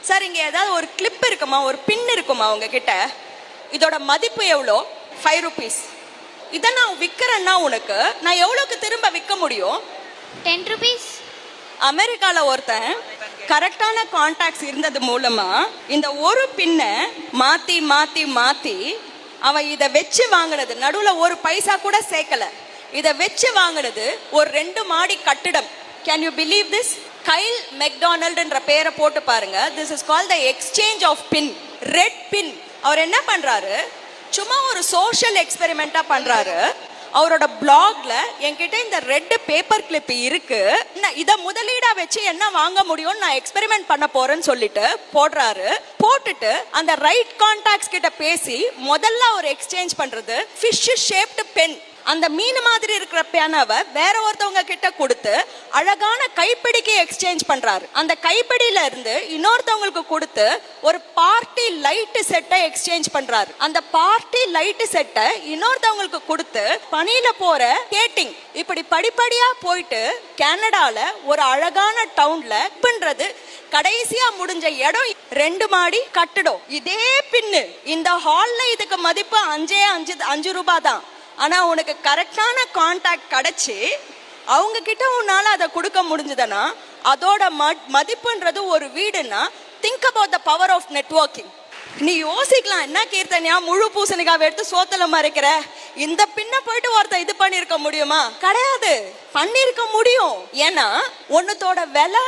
Sir இங்க ஏதாவது ஒரு கிளிப் இருக்குமா, ஒரு பின் இருக்குமா உங்ககிட்ட? இதோட மதிப்பு எவ்வளோ? 5 rupees. இதை நான் விற்கிறேன்னா உனக்கு நான் எவ்வளோக்கு திரும்ப விற்க முடியும்? 10 rupees. அமெரிக்காவில் ஒருத்தன் கரெக்டான கான்டாக்ட்ஸ் இருந்தது மூலமா இந்த ஒரு பின்னை மாத்தி மாத்தி மாத்தி அவன் இதை வச்சு வாங்கினது, நடுவில் ஒரு பைசா கூட சேர்க்கல, இதை வச்சு வாங்கினது ஒரு 2 மாடி கட்டிடம். Can you believe this? Kyle மெக்டானல்டுன்ற பேரை போட்டு பாருங்க. This is called the exchange of pin, red pin. அவர் என்ன பண்றாரு, சும்மா ஒரு சோஷியல் எக்ஸ்பெரிமெண்டா பண்றாரு. அவரோட பிளாக்ல என்கிட்ட இந்த ரெட் பேப்பர் கிளிப் இருக்கு, இதை முதலீடா வச்சு என்ன வாங்க முடியும், நான் எக்ஸ்பெரிமெண்ட் பண்ண போறேன்னு சொல்லிட்டு போடுறாரு. போட்டுட்டு அந்த ரைட் கான்டாக்ட்ஸ் கிட்ட பேசி முதல்ல ஒரு எக்ஸ்சேஞ்ச் பண்றது ஃபிஷ் ஷேப்டு பென். அந்த மீன் மாதிரி இருக்கிற பேனாவை வேற ஒருத்தவங்க கிட்ட கொடுத்து அழகான கைப்பிடிக்கு எக்ஸ்சேஞ்ச் பண்றாரு. அந்த கைப்பிடியில இருந்து இன்னொருத்தவங்களுக்கு கொடுத்து ஒரு பார்ட்டி லைட் செட்டை எக்ஸ்சேஞ்ச் பண்றாரு. அந்த பார்ட்டி லைட் செட்டை இன்னொருத்தவங்களுக்கு கொடுத்து பனியில போற ஸ்கேட்டிங். இப்படி படிப்படியா போயிட்டு கனடால ஒரு அழகான டவுன்ல பண்றது. கடைசியா முடிஞ்ச இடம் 2 மாடி கட்டிடம். இதே பின்னு இந்த ஹால்ல இதுக்கு மதிப்பு 5 ரூபாய் தான். ஆனா உனக்கு கரெக்டான கான்டாக்ட் கிடைச்சி அவங்க கிட்ட உன்னால அதை கொடுக்க முடிஞ்சதுன்னா அதோட மதிப்புன்றது ஒரு வீடுன்னா, think about the power of networking. நீ யோசிக்கலாம், என்ன கீர்த்தனியா முழு பூசணிக்காவை எடுத்து சோத்துல மறைக்கிற, இந்த பின்ன போயிட்டு ஒருத்தர் இது பண்ணிருக்க முடியுமா? கிடையாது, பண்ணிருக்க முடியும். ஏன்னா ஒன்னத்தோட விலை